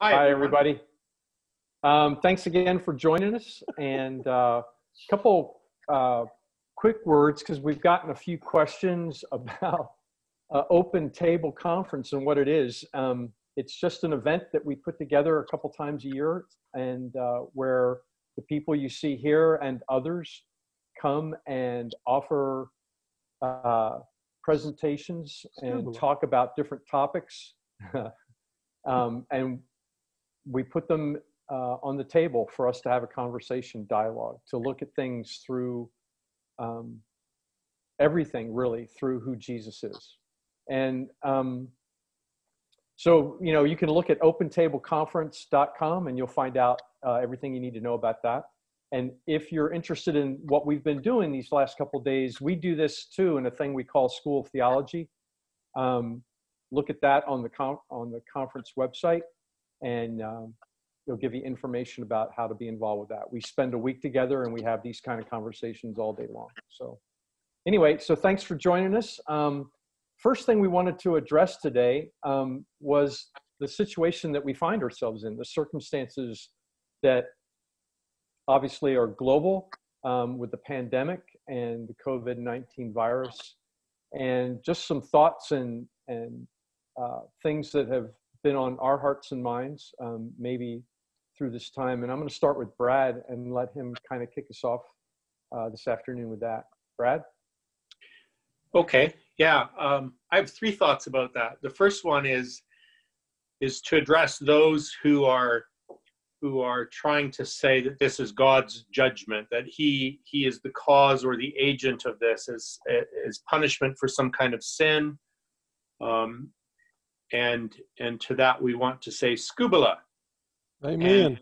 Hi, Hi, everyone. everybody. Thanks again for joining us. And a couple quick words, because we've gotten a few questions about Open Table Conference and what it is. It's just an event that we put together a couple times a year, and where the people you see here and others come and offer presentations and talk about different topics. And we put them on the table for us to have a conversation, dialogue, to look at things through everything, really, through who Jesus is. And so, you know, you can look at opentableconference.com and you'll find out everything you need to know about that. And if you're interested in what we've been doing these last couple of days, we do this too in a thing we call School of Theology. Look at that on the conference website, and it'll give you information about how to be involved with that. We spend a week together and we have these kind of conversations all day long. So anyway, so thanks for joining us. First thing we wanted to address today was the situation that we find ourselves in, the circumstances that obviously are global with the pandemic and the COVID-19 virus, and just some thoughts and things that have been on our hearts and minds, maybe through this time. And I'm going to start with Brad and let him kind of kick us off this afternoon with that. Brad? Okay, yeah, I have three thoughts about that. The first one is to address those who are trying to say that this is God's judgment, that he is the cause or the agent of this as punishment for some kind of sin. And to that we want to say skubala. Amen.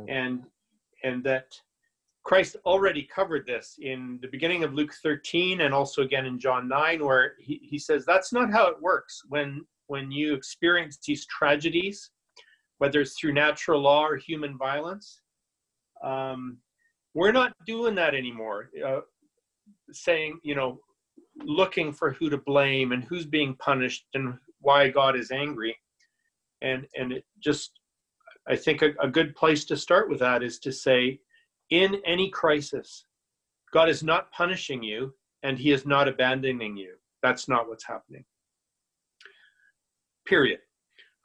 And that Christ already covered this in the beginning of Luke 13 and also again in John 9, where he says that's not how it works. When you experience these tragedies, whether it's through natural law or human violence, we're not doing that anymore. Saying, you know, looking for who to blame and who's being punished and why God is angry. And it just, I think a good place to start with that is to say, in any crisis, God is not punishing you and he is not abandoning you. That's not what's happening. Period.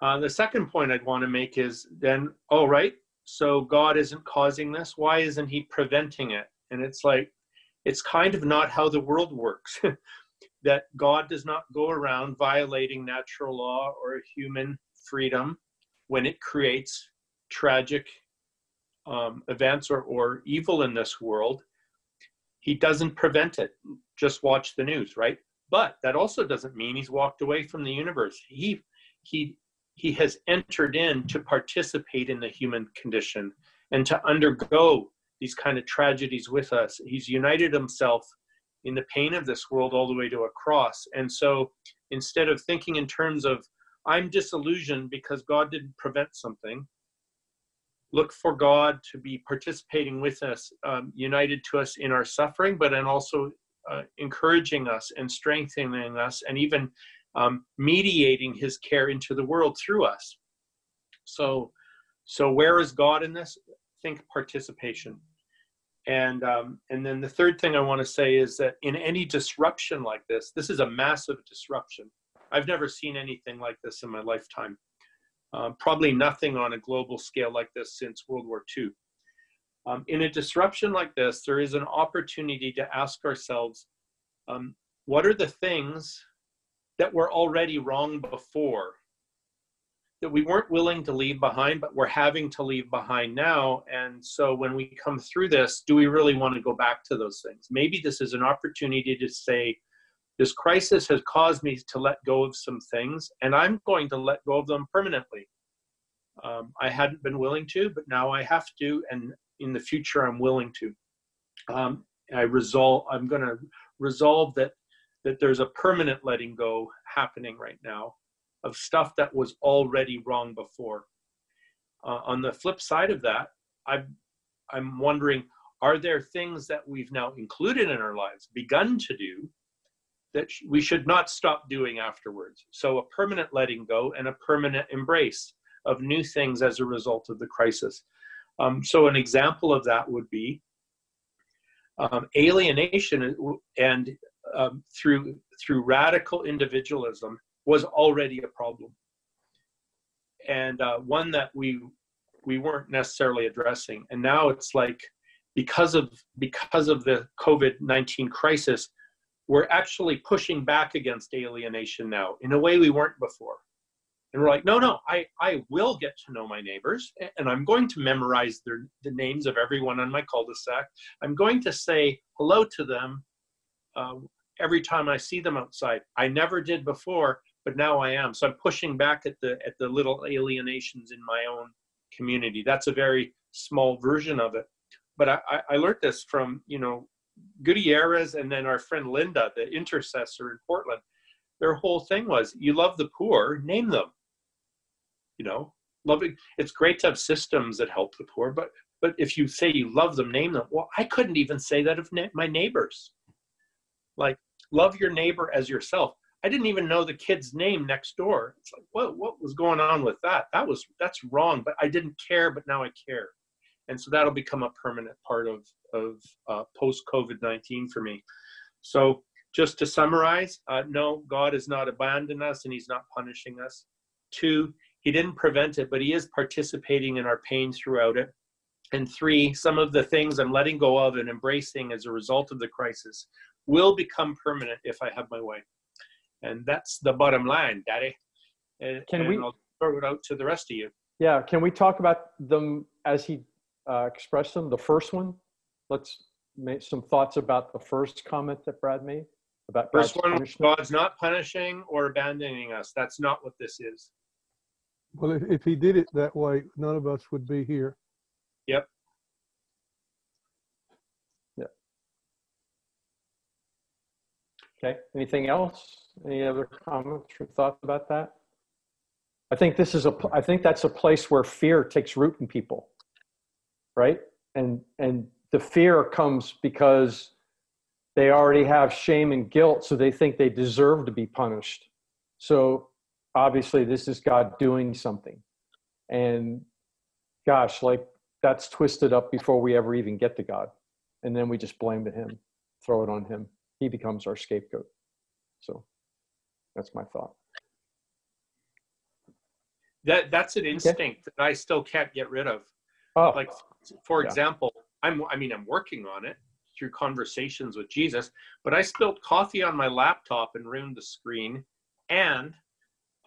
The second point I'd want to make is then, all right, so God isn't causing this. Why isn't he preventing it? And it's like, it's kind of not how the world works. That God does not go around violating natural law or human freedom when it creates tragic events or evil in this world. He doesn't prevent it. Just watch the news, right? But that also doesn't mean he's walked away from the universe. He has entered in to participate in the human condition and to undergo these kind of tragedies with us. He's united himself in the pain of this world all the way to a cross. And so instead of thinking in terms of, I'm disillusioned because God didn't prevent something, look for God to be participating with us, united to us in our suffering, but then also encouraging us and strengthening us and even mediating his care into the world through us. So where is God in this? Think participation. And then the third thing I want to say is that in any disruption like this is a massive disruption. I've never seen anything like this in my lifetime. Probably nothing on a global scale like this since World War II. In a disruption like this, there is an opportunity to ask ourselves, what are the things that were already wrong before, that we weren't willing to leave behind, but we're having to leave behind now? And so when we come through this, do we really want to go back to those things? Maybe this is an opportunity to say, this crisis has caused me to let go of some things, and I'm going to let go of them permanently. I hadn't been willing to, but now I have to, and in the future I'm willing to. I'm going to resolve that there's a permanent letting go happening right now of stuff that was already wrong before. On the flip side of that, I'm wondering, are there things that we've now included in our lives, begun to do, that we should not stop doing afterwards? So a permanent letting go and a permanent embrace. of new things as a result of the crisis. So an example of that would be alienation, and through radical individualism was already a problem, and one that we weren't necessarily addressing. And now it's like, because of the COVID-19 crisis, we're actually pushing back against alienation now in a way we weren't before. And we're like, no, I will get to know my neighbors, and I'm going to memorize the names of everyone on my cul-de-sac. I'm going to say hello to them every time I see them outside. I never did before, but now I am. So I'm pushing back at the little alienations in my own community. That's a very small version of it. But I learned this from, Gutierrez, and then our friend Linda, the intercessor in Portland. Their whole thing was, you love the poor, name them. Loving. It's great to have systems that help the poor, but if you say you love them, name them. Well, I couldn't even say that of my neighbors. Like, love your neighbor as yourself. I didn't even know the kid's name next door. It's like, what was going on with that? That's wrong, but I didn't care, but now I care. And so that'll become a permanent part of post-COVID-19 for me. So just to summarize, no, God has not abandoned us, and he's not punishing us. 2, he didn't prevent it, but he is participating in our pain throughout it. And 3, some of the things I'm letting go of and embracing as a result of the crisis will become permanent if I have my way. And that's the bottom line, Daddy. And I'll throw it out to the rest of you. Yeah, can we talk about them as he expressed them? The first one, let's make some thoughts about the first comment that Brad made about God's punishment. God's not punishing or abandoning us. That's not what this is. Well, if he did it that way, none of us would be here. Yep. Yeah. Okay. Anything else? Any other comments or thoughts about that? I think that's a place where fear takes root in people, right? And the fear comes because they already have shame and guilt, so they think they deserve to be punished. So obviously this is God doing something. And gosh, like, that's twisted up before we ever even get to God. And then we just blame him, throw it on him. He becomes our scapegoat. So that's my thought. That's an instinct that I still can't get rid of. Oh, like, for example, I'm working on it through conversations with Jesus, but I spilled coffee on my laptop and ruined the screen, and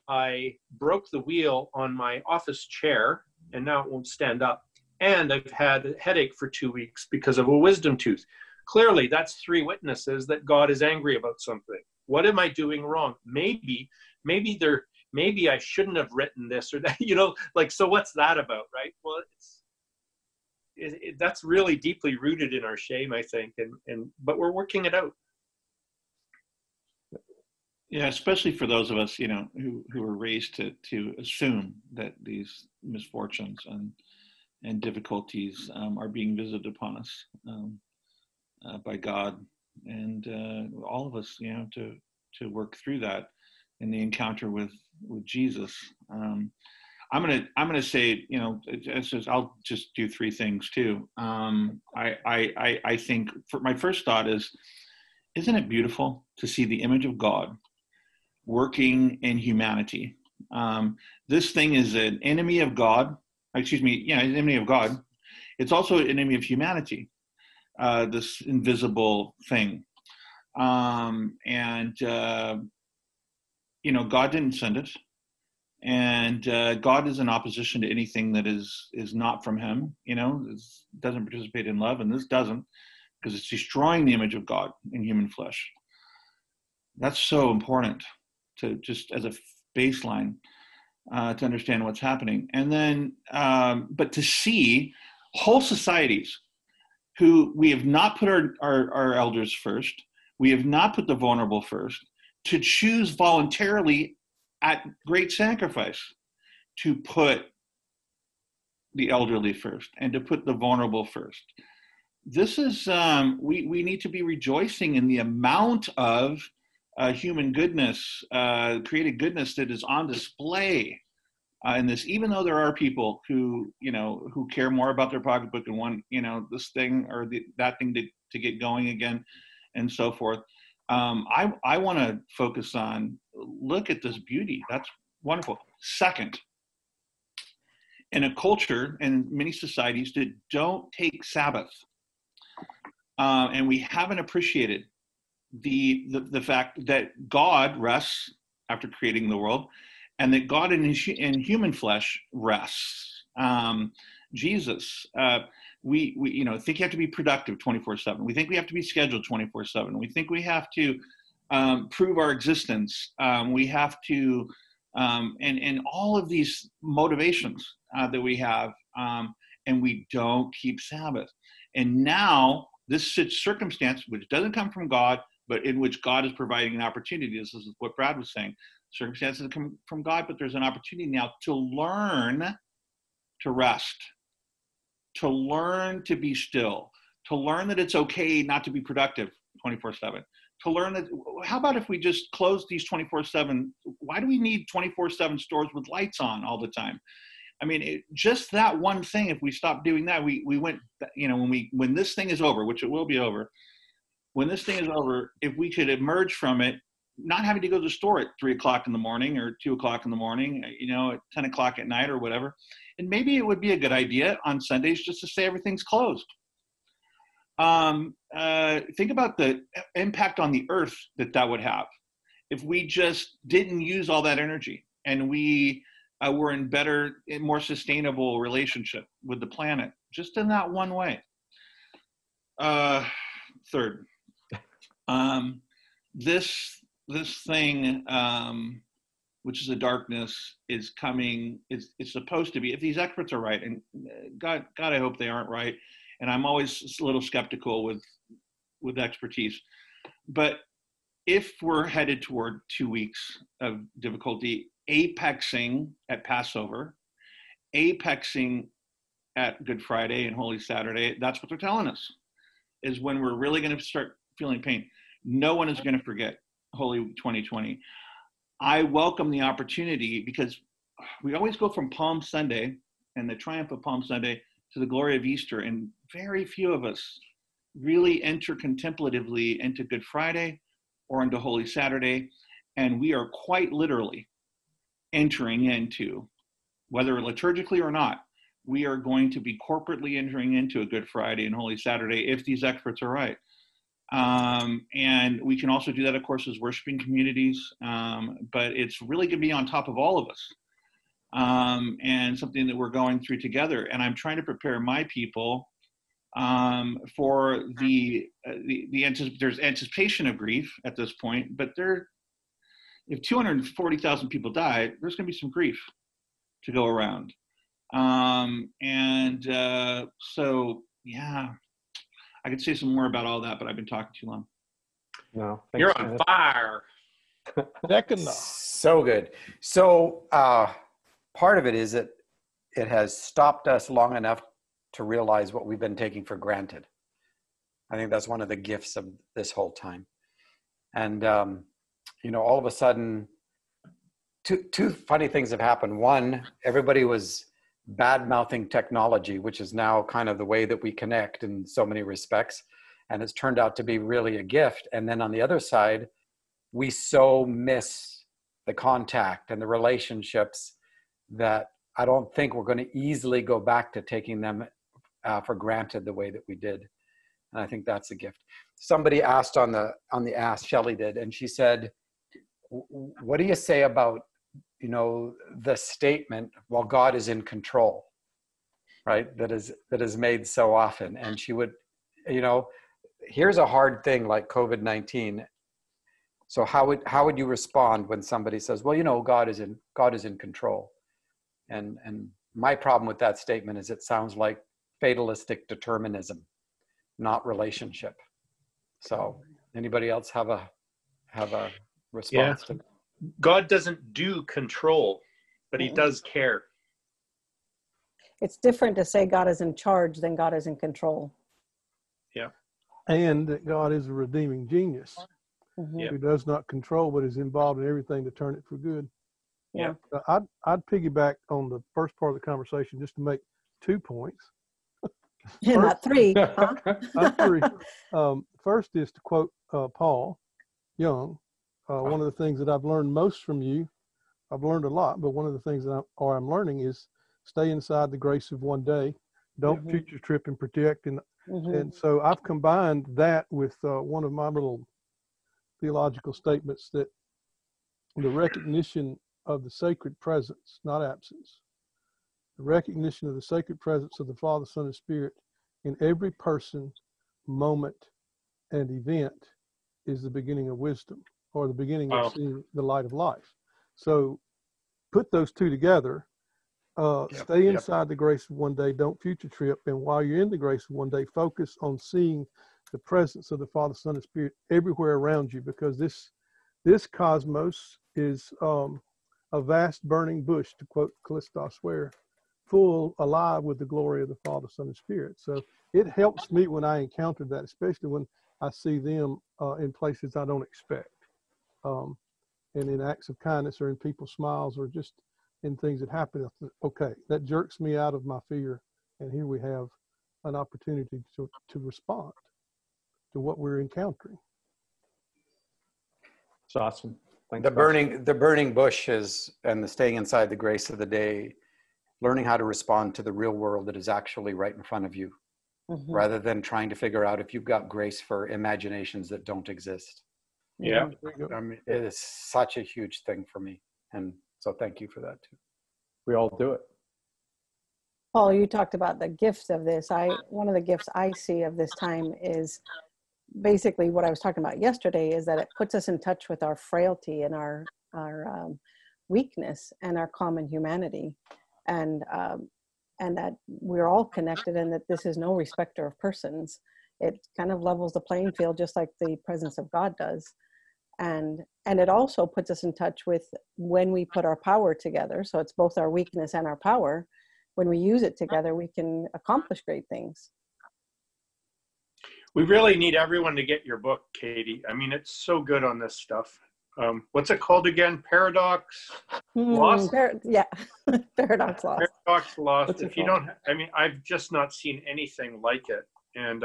I broke the wheel on my office chair, and now it won't stand up. And I've had a headache for 2 weeks because of a wisdom tooth. Clearly, that's 3 witnesses that God is angry about something. What am I doing wrong? Maybe I shouldn't have written this or that, so what's that about, right? Well, that's really deeply rooted in our shame, I think, but we're working it out. Yeah, especially for those of us, who are raised to assume that these misfortunes and difficulties are being visited upon us by God, and all of us, to work through that in the encounter with Jesus. I'm gonna say, I'll just do 3 things too. I think my first thought is, isn't it beautiful to see the image of God working in humanity? This thing is an enemy of God. An enemy of God. It's also an enemy of humanity. This invisible thing, God didn't send it, and God is in opposition to anything that is not from him. Doesn't participate in love, and this doesn't, because it's destroying the image of God in human flesh. That's so important to just as a baseline to understand what's happening. And then, but to see whole societies who we have not put our elders first, we have not put the vulnerable first, to choose voluntarily at great sacrifice to put the elderly first and to put the vulnerable first. This is, we need to be rejoicing in the amount of human goodness, created goodness that is on display in this, even though there are people who, who care more about their pocketbook and want, this thing or that thing to get going again and so forth. I want to focus on, look at this beauty. That's wonderful. Second, in a culture and many societies that don't take Sabbath, and we haven't appreciated the fact that God rests after creating the world, and that God in human flesh rests. Jesus, we think you have to be productive 24/7. We think we have to be scheduled 24/7. We think we have to prove our existence. We have to, and all of these motivations that we have, and we don't keep Sabbath. And now this circumstance, which doesn't come from God, but in which God is providing an opportunity. This is what Brad was saying. Circumstances come from God, but there's an opportunity now to learn to rest, to learn to be still, to learn that it's okay not to be productive 24/7, to learn that, how about if we just close these 24/7? Why do we need 24/7 stores with lights on all the time? I mean, just that one thing, if we stop doing that, we went, when this thing is over, which it will be over, when this thing is over, if we could emerge from it, not having to go to the store at 3 o'clock in the morning or 2 o'clock in the morning, at 10 o'clock at night or whatever. And maybe it would be a good idea on Sundays just to say everything's closed. Think about the impact on the earth that would have if we just didn't use all that energy and we were in better and more sustainable relationship with the planet, just in that one way. Third, this thing, which is a darkness, is coming. It's supposed to be, if these experts are right, and God, I hope they aren't right. And I'm always a little skeptical with expertise. But if we're headed toward 2 weeks of difficulty, apexing at Passover, apexing at Good Friday and Holy Saturday, that's what they're telling us, is when we're really going to start feeling pain. No one is going to forget Holy 2020. I welcome the opportunity, because we always go from Palm Sunday and the triumph of Palm Sunday to the glory of Easter, and very few of us really enter contemplatively into Good Friday or into Holy Saturday, and we are quite literally entering into, whether liturgically or not, we are going to be corporately entering into a Good Friday and Holy Saturday if these experts are right. And we can also do that, of course, as worshiping communities, but it's really going to be on top of all of us, and something that we're going through together. And I'm trying to prepare my people for there's anticipation of grief at this point, but if 240,000 people die, there's going to be some grief to go around. So, yeah, I could say some more about all that, but I've been talking too long. No, thanks, You're on Kenneth. fire. So good. So part of it is that it has stopped us long enough to realize what we've been taking for granted. I think that's one of the gifts of this whole time. And, all of a sudden, two funny things have happened. One, everybody was bad-mouthing technology, which is now kind of the way that we connect in so many respects. And it's turned out to be really a gift. And then on the other side, we so miss the contact and the relationships that I don't think we're going to easily go back to taking them for granted the way that we did. And I think that's a gift. Somebody asked on the Ask, Shelley did, and she said, what do you say about, the statement, well, God is in control, right? That is made so often. And she would, here's a hard thing like COVID-19. So how would you respond when somebody says, well, God is in control? And my problem with that statement is it sounds like fatalistic determinism, not relationship. So anybody else have a response to that? God doesn't do control, but he does care. It's different to say God is in charge than God is in control. Yeah. And that God is a redeeming genius Mm-hmm. Yeah. who does not control, but is involved in everything to turn it for good. Yeah. I'd piggyback on the first part of the conversation just to make 2 points. Not 3, huh? Not 3. First is to quote Paul Young. One of the things that I've learned most from you, I've learned a lot, but one of the things that I'm learning is stay inside the grace of one day. Don't future trip and project. And so I've combined that with one of my little theological statements, that the recognition of the sacred presence, not absence, the recognition of the sacred presence of the Father, Son, and Spirit in every person, moment, and event is the beginning of wisdom, or the beginning of seeing the light of life. So put those two together. Stay inside the grace of one day, don't future trip. And while you're in the grace of one day, focus on seeing the presence of the Father, Son, and Spirit everywhere around you, because this cosmos is a vast burning bush, to quote Callisto Swear, full alive with the glory of the Father, Son, and Spirit. So it helps me when I encounter that, especially when I see them in places I don't expect, and in acts of kindness, or in people's smiles, or just in things that happen. Okay, that jerks me out of my fear, and here we have an opportunity to respond to what we're encountering. It's awesome. Thanks, The burning bush is, and the staying inside the grace of the day, learning how to respond to the real world that is actually right in front of you, rather than trying to figure out if you've got grace for imaginations that don't exist. Yeah. I mean, it is such a huge thing for me. And so thank you for that too. We all do it. Paul, you talked about the gifts of this. One of the gifts I see of this time is basically what I was talking about yesterday, is that it puts us in touch with our frailty and our weakness and our common humanity, and that we're all connected, and that this is no respecter of persons. It kind of levels the playing field, just like the presence of God does. And it also puts us in touch with when we put our power together. So it's both our weakness and our power. When we use it together, we can accomplish great things. We really need everyone to get your book, Katie. I mean, it's so good on this stuff. What's it called again? Paradox Lost? Paradox Lost. Paradox Lost. If you don't, I mean, I've just not seen anything like it. And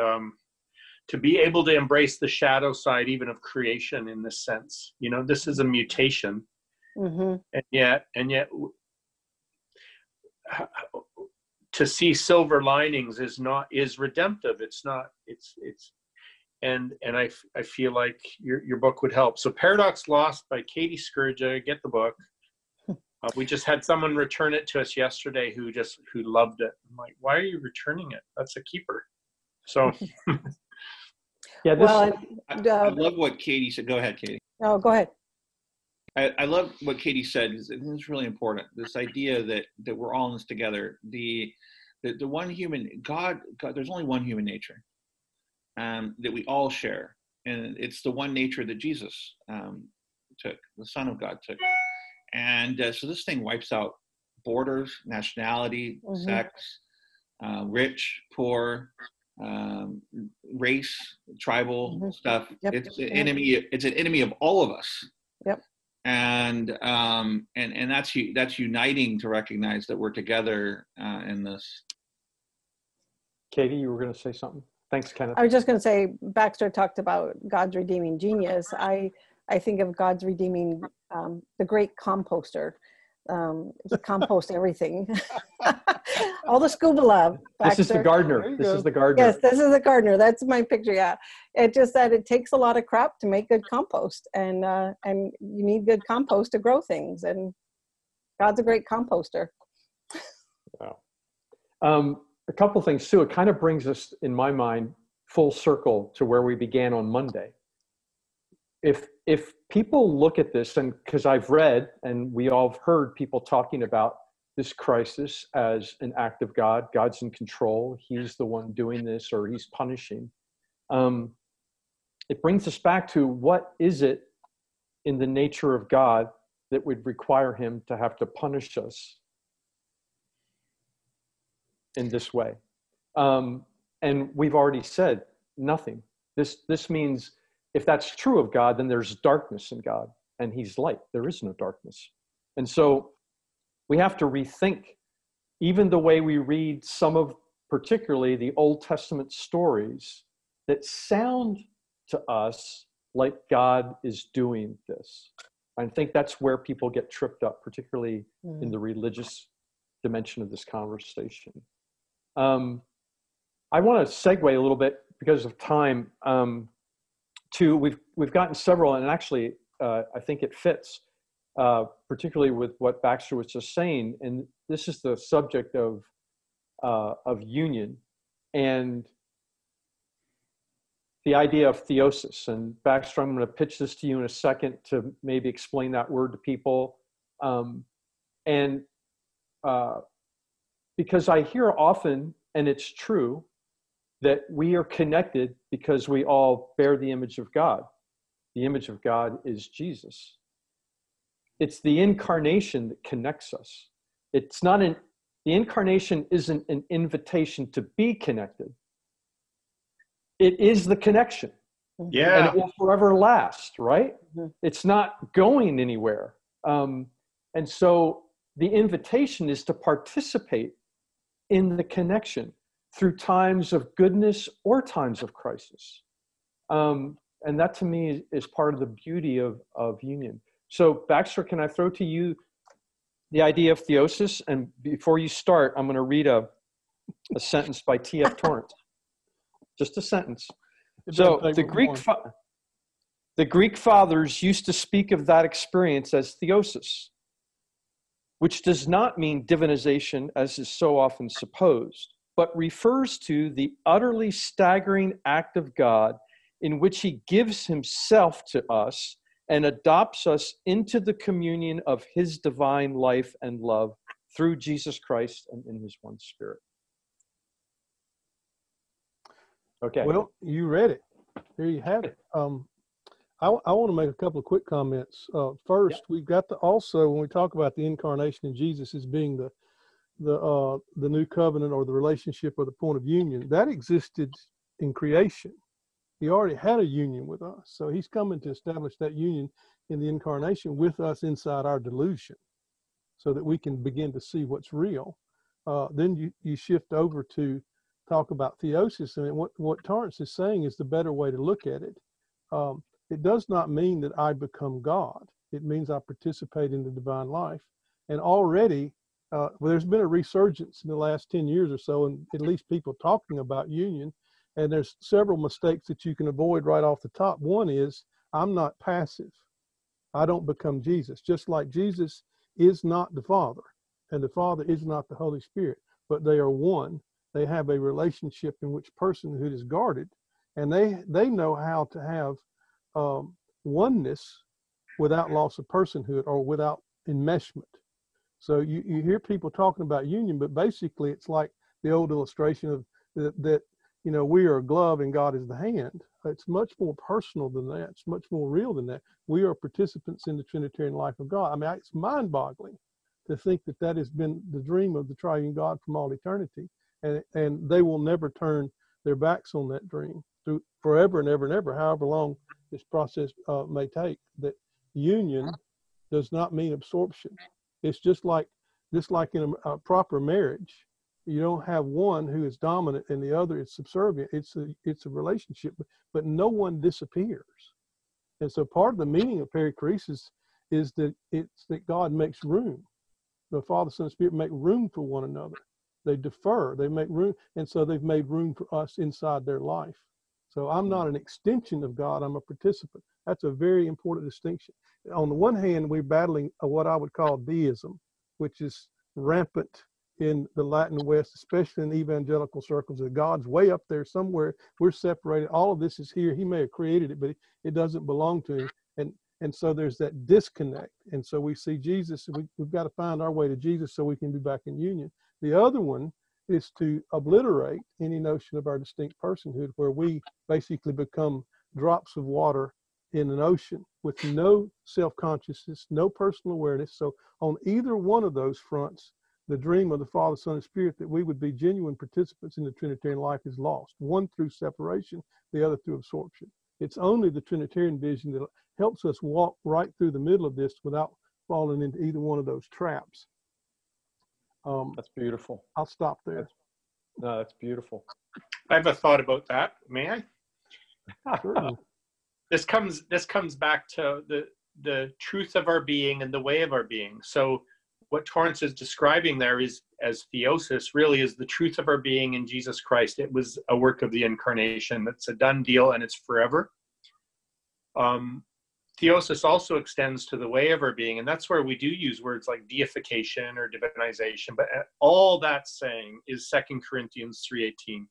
to be able to embrace the shadow side, even of creation in this sense, you know, this is a mutation. And yet to see silver linings is redemptive. And I feel like your book would help. So Paradox Lost by Katie Skurja, get the book. We just had someone return it to us yesterday who loved it. I'm like, why are you returning it? That's a keeper. So yeah, I love what Katie said. Go ahead, Katie. Oh, go ahead. I love what Katie said. It's really important. This idea that we're all in this together. The one human God. There's only one human nature that we all share, and it's the one nature that Jesus took, the Son of God took. And so this thing wipes out borders, nationality, sex, rich, poor, race, tribal stuff. It's an enemy. It's an enemy of all of us. Yep. And that's uniting to recognize that we're together in this. Katie, you were going to say something? Thanks, Kenneth. I was just going to say, Baxter talked about God's redeeming genius. I think of God's redeeming, the great composter. He composts everything. All the scuba love. Baxter. This is the gardener. This is the gardener. Yes, this is the gardener. That's my picture. Yeah, it just that it takes a lot of crap to make good compost, and you need good compost to grow things. And God's a great composter. Wow. A couple things too. It kind of brings us, in my mind, full circle to where we began on Monday. If people look at this, and because I've read and we all have heard people talking about this crisis as an act of God, God's in control, he's the one doing this, or he's punishing. It brings us back to what is it in the nature of God that would require him to have to punish us in this way? And we've already said nothing. This means, if that's true of God, then there's darkness in God, and he's light. There is no darkness. And so we have to rethink even the way we read some of, particularly the Old Testament stories that sound to us like God is doing this. I think that's where people get tripped up, particularly in the religious dimension of this conversation. I want to segue a little bit because of time to we've gotten several, and actually I think it fits, particularly with what Baxter was just saying, and this is the subject of union and the idea of theosis. And Baxter, I'm going to pitch this to you in a second to maybe explain that word to people. Because I hear often, and it's true, that we are connected because we all bear the image of God. The image of God is Jesus. It's the incarnation that connects us. It's not the incarnation isn't an invitation to be connected. It is the connection. Yeah. And it will forever last, right? It's not going anywhere. And so the invitation is to participate in the connection through times of goodness or times of crisis. And that to me is part of the beauty of union. So Baxter, can I throw to you the idea of theosis? And before you start, I'm going to read a sentence by T.F. Torrance. Just a sentence. So the Greek fathers used to speak of that experience as theosis, which does not mean divinization as is so often supposed, but refers to the utterly staggering act of God in which he gives himself to us and adopts us into the communion of his divine life and love through Jesus Christ and in his one Spirit. Okay. Well, you read it. There you have it. I want to make a couple of quick comments. First, we've got to also, when we talk about the incarnation of Jesus as being the new covenant or the relationship or the point of union, that existed in creation. He already had a union with us. So he's coming to establish that union in the incarnation with us inside our delusion so that we can begin to see what's real. Then you shift over to talk about theosis, and what Torrance is saying is the better way to look at it. It does not mean that I become God. It means I participate in the divine life. And already, there's been a resurgence in the last 10 years or so, and at least people talking about union. And there's several mistakes that you can avoid right off the top. One is, I'm not passive. I don't become Jesus. Just like Jesus is not the Father, and the Father is not the Holy Spirit, but they are one. They have a relationship in which personhood is guarded, and they know how to have oneness without loss of personhood or without enmeshment. So you hear people talking about union, but basically it's like the old illustration of that we are a glove and God is the hand. It's much more personal than that. It's much more real than that. We are participants in the Trinitarian life of God. I mean, it's mind-boggling to think that has been the dream of the triune God from all eternity. And they will never turn their backs on that dream through forever and ever and ever, however long this process may take. That union does not mean absorption. It's just like in a proper marriage. You don't have one who is dominant and the other is subservient. It's a relationship, but no one disappears. And so part of the meaning of perichoresis is that it's that God makes room. The Father, Son, and Spirit make room for one another. They defer, they make room, and so they've made room for us inside their life. So I'm not an extension of God, I'm a participant. That's a very important distinction. On the one hand, we're battling what I would call deism, which is rampant in the Latin West, especially in evangelical circles, that God's way up there somewhere. We're separated. All of this is here. He may have created it, but it doesn't belong to him. And so there's that disconnect. And so we see Jesus, we've got to find our way to Jesus so we can be back in union. The other one is to obliterate any notion of our distinct personhood, where we basically become drops of water in an ocean with no self-consciousness, no personal awareness. So on either one of those fronts, the dream of the Father, Son, and Spirit that we would be genuine participants in the Trinitarian life is lost. One through separation, the other through absorption. It's only the Trinitarian vision that helps us walk right through the middle of this without fallen into either one of those traps. That's beautiful. I'll stop there. No, that's beautiful. I have a thought about that. May I? Certainly. This comes back to the truth of our being and the way of our being. So what Torrance is describing there is, as theosis, really is the truth of our being in Jesus Christ. It was a work of the incarnation. It's a done deal and it's forever. Theosis also extends to the way of our being, and that's where we do use words like deification or divinization, but all that's saying is 2 Corinthians 3:18,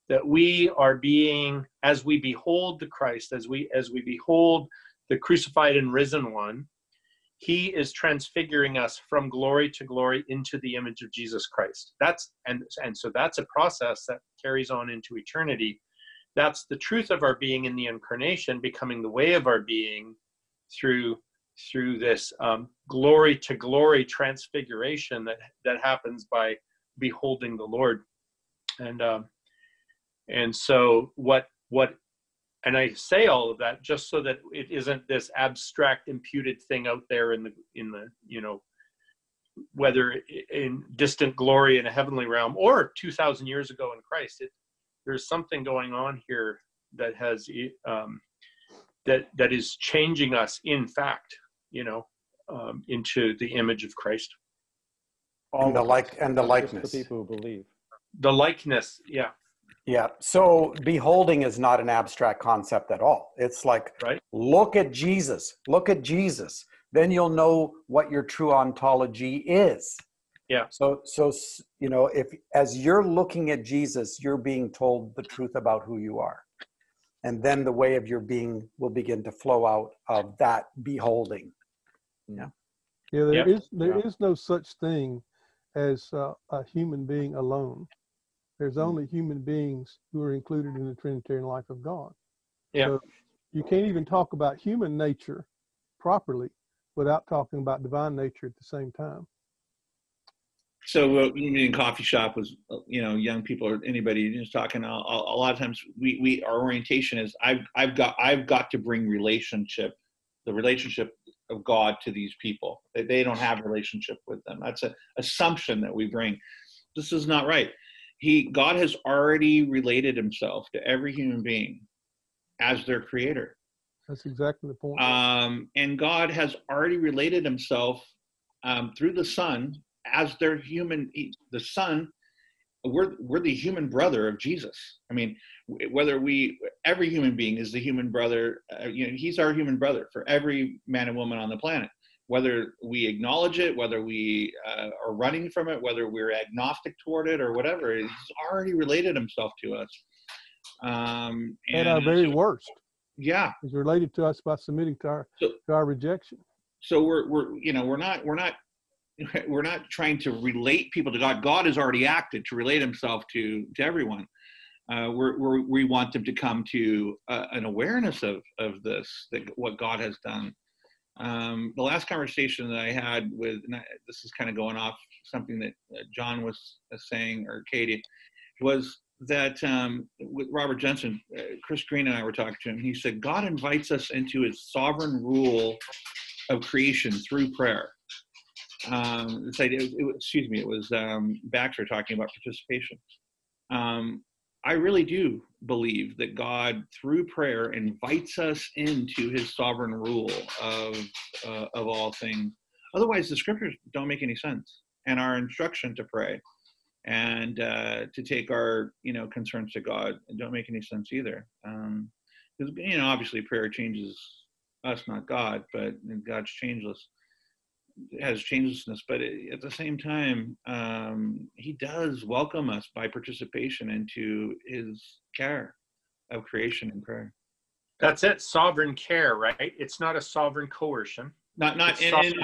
that we are being, as we behold the Christ, as we behold the crucified and risen one, he is transfiguring us from glory to glory into the image of Jesus Christ. So that's a process that carries on into eternity. That's the truth of our being in the incarnation, becoming the way of our being through this glory to glory transfiguration that happens by beholding the Lord. And so and I say all of that just so that it isn't this abstract imputed thing out there in the whether in distant glory in a heavenly realm or 2,000 years ago in Christ. There's something going on here that has that is changing us, in fact, into the image of Christ. And the likeness. The people who believe. The likeness, yeah. Yeah. So beholding is not an abstract concept at all. It's like, right. Look at Jesus. Look at Jesus. Then you'll know what your true ontology is. Yeah. So if as you're looking at Jesus, you're being told the truth about who you are. And then the way of your being will begin to flow out of that beholding. Yeah. Yeah. There is no such thing as a human being alone. There's only human beings who are included in the Trinitarian life of God. Yeah. So you can't even talk about human nature properly without talking about divine nature at the same time. So in coffee shop was, young people or anybody just talking. A lot of times our orientation is I've got to bring the relationship of God to these people. They don't have a relationship with them. That's an assumption that we bring. This is not right. God has already related himself to every human being as their creator. That's exactly the point. And God has already related himself through the Son as their human. The Son, we're the human brother of Jesus. I mean, every human being is the human brother. He's our human brother for every man and woman on the planet. Whether we acknowledge it, whether we are running from it, whether we're agnostic toward it or whatever, he's already related himself to us. At our very worst. Yeah. He's related to us by submitting to our rejection. So we're not trying to relate people to God. God has already acted to relate himself to everyone. We want them to come to an awareness of this, what God has done. The last conversation that I had with, this is kind of going off something that John was saying, or Katie, was that with Robert Jensen, Chris Green and I were talking to him. He said, God invites us into his sovereign rule of creation through prayer. It was Baxter talking about participation. I really do believe that God, through prayer, invites us into his sovereign rule of all things. Otherwise, the scriptures don't make any sense. And our instruction to pray and to take our concerns to God don't make any sense either. Because obviously prayer changes us, not God, but God's changeless. Has changelessness, but at the same time, he does welcome us by participation into his care of creation and prayer. That's it. Sovereign care, right? It's not a sovereign coercion. Not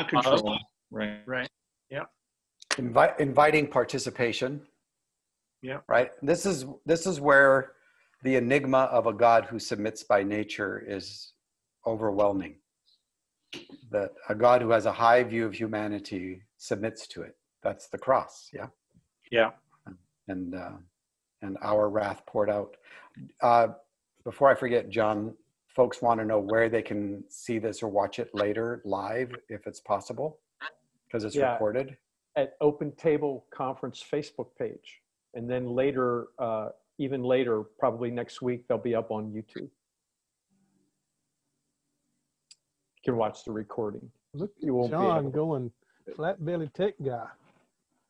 control. Right. Right. Yeah. Inviting participation. Yeah. Right. This is where the enigma of a God who submits by nature is overwhelming. That a God who has a high view of humanity submits to it. That's the cross. Yeah. Yeah. And our wrath poured out. Before I forget, John, folks want to know where they can see this or watch it later live, if it's possible, because it's recorded. At Open Table Conference Facebook page. And then later, even later, probably next week, they'll be up on YouTube. You can watch the recording. Look at You won't be John able to- going flat belly tech guy.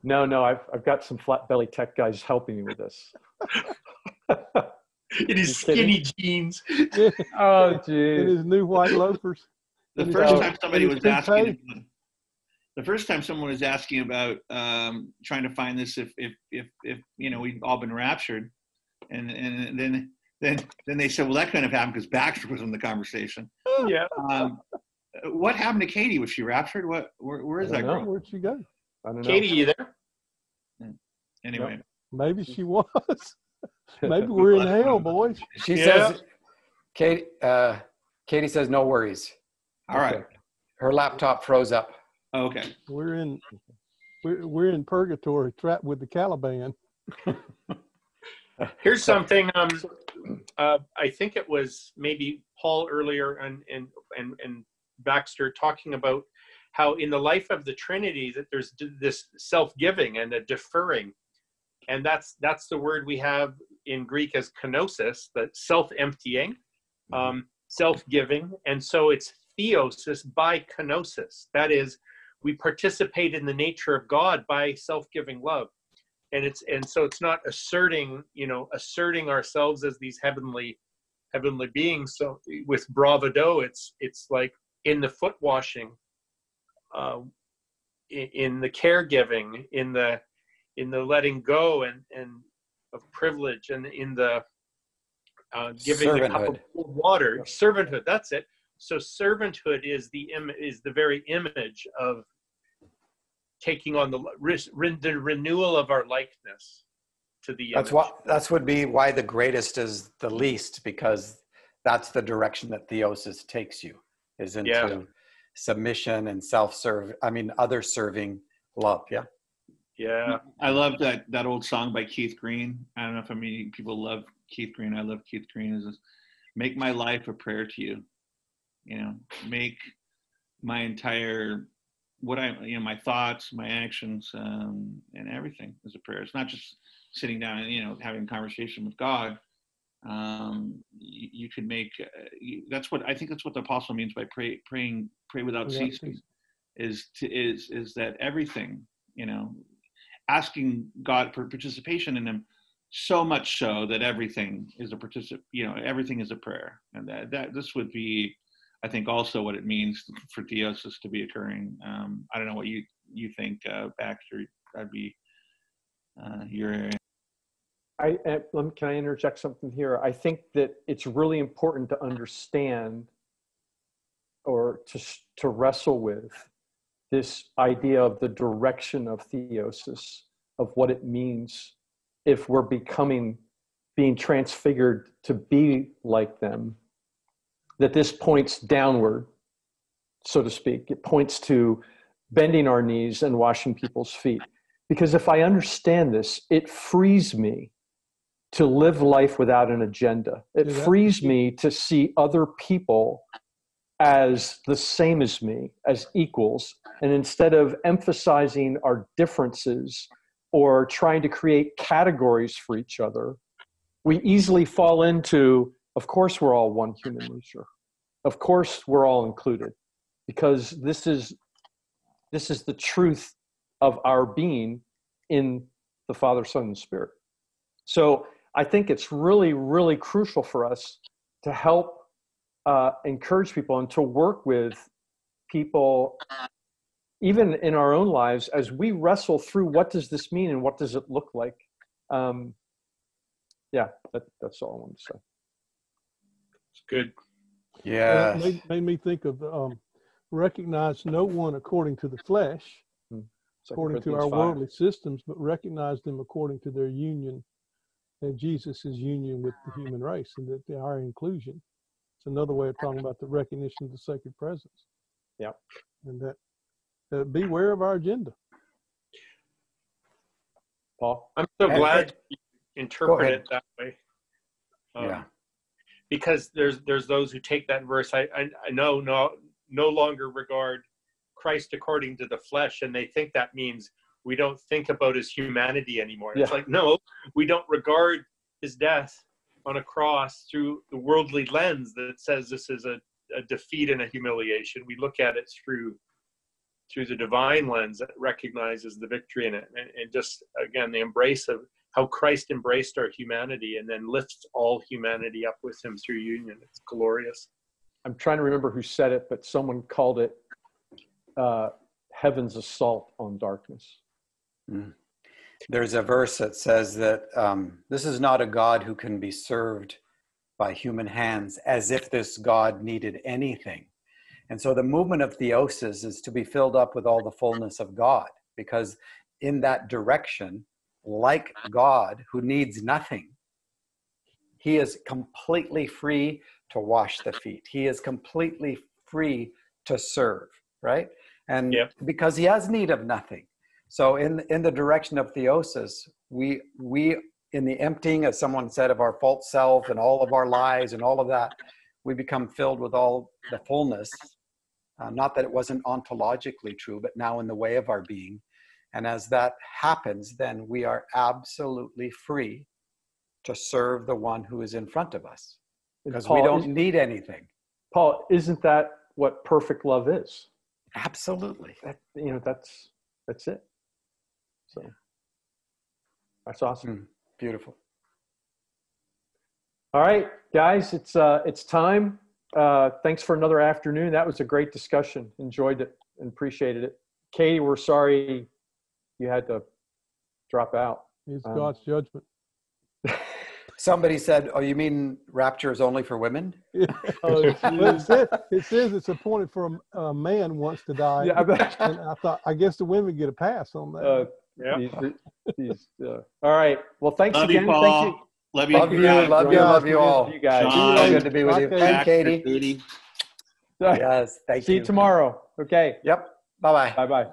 No, I've got some flat belly tech guys helping me with this. In his skinny jeans. Oh, In geez. his new white loafers. The And first his- time somebody and was his asking, toupee. the first time someone was asking about trying to find this, if we've all been raptured, and then they said, well, that couldn't have happened because Baxter was in the conversation. Yeah. What happened to Katie? Was she raptured? Where is I that don't know. girl? Where'd she go? I don't know. Katie, you there? Anyway, Maybe she was. Maybe we're in hell, boys. She Yeah. says, Katie says, no worries. all right. Her laptop froze up. Okay. We're in purgatory, trapped with the Caliban. Here's something. I think it was maybe Paul earlier and Baxter talking about how in the life of the Trinity that there's this self-giving and a deferring, and that's the word we have in Greek as kenosis, that self-emptying, self-giving, and so it's theosis by kenosis. That is, we participate in the nature of God by self-giving love. And so it's not asserting ourselves as these heavenly beings. So with bravado, it's like in the foot washing, in the caregiving, in the letting go and of privilege, and in the giving the cup of cold water. Servanthood, that's it. So servanthood is the very image of taking on the renewal of our likeness to the image. That's would be why the greatest is the least, because that's the direction that theosis takes you, is into submission and other serving love. Yeah. Yeah. I love that old song by Keith Green. I don't know if people love Keith Green. I love Keith Green. Is make my life a prayer to you. Make my entire my thoughts, my actions, and everything is a prayer. It's not just sitting down and having a conversation with God. You could make that's what the apostle means by pray without ceasing. Is that everything, asking God for participation in Him, so much so that everything is everything is a prayer, and that this would be, I think, also what it means for theosis to be occurring. I don't know what you think, Baxter. That'd be your area. Can I interject something here? I think that it's really important to understand or to wrestle with this idea of the direction of theosis, of what it means if we're being transfigured to be like them, that this points downward, so to speak. It points to bending our knees and washing people's feet. Because if I understand this, it frees me to live life without an agenda. It frees me to see other people as the same as me, as equals. And instead of emphasizing our differences or trying to create categories for each other, we easily fall into, of course, we're all one human nature. Of course, we're all included, because this is the truth of our being in the Father, Son, and Spirit. So I think it's really, really crucial for us to help encourage people and to work with people, even in our own lives, as we wrestle through what does this mean and what does it look like. That's all I wanted to say. It's good. Yeah. It made me think of recognize no one according to the flesh, according to our worldly systems, but recognize them according to their union and Jesus' union with the human race, and that they are inclusion. It's another way of talking about the recognition of the sacred presence. Yeah. And that beware of our agenda. Paul? I'm so glad you interpret it that way. because there's those who take that verse, I know no longer regard Christ according to the flesh, and they think that means we don't think about his humanity anymore. Yeah. It's like, no, we don't regard his death on a cross through the worldly lens that says this is a defeat and a humiliation. We look at it through the divine lens that recognizes the victory in it, and just, again, the embrace of how Christ embraced our humanity and then lifts all humanity up with him through union. It's glorious. I'm trying to remember who said it, but someone called it heaven's assault on darkness. Mm. There's a verse that says that this is not a God who can be served by human hands, as if this God needed anything. And so the movement of theosis is to be filled up with all the fullness of God, because in that direction, like God, who needs nothing, he is completely free to wash the feet. He is completely free to serve, right? And yep. Because he has need of nothing. So in the direction of theosis, we in the emptying, as someone said, of our false self and all of our lies and all of that, we become filled with all the fullness. Not that it wasn't ontologically true, but now in the way of our being. And as that happens, then we are absolutely free to serve the one who is in front of us, because we don't need anything. Paul, isn't that what perfect love is? Absolutely. That's it. So that's awesome. Beautiful. All right, guys, it's time. Thanks for another afternoon. That was a great discussion. Enjoyed it and appreciated it. Katie, we're sorry you had to drop out. It's God's judgment. Somebody said, "Oh, you mean rapture is only for women?" It says it's appointed for a man wants to die. Yeah, and I guess the women get a pass on that. All right. Well, thanks Love again. You, Paul. Thank you. Love you. Love you all. You guys. Sean, good to be with you. And Katie. Yes, thank you. See you tomorrow. Okay. Yep. Bye-bye. Bye-bye.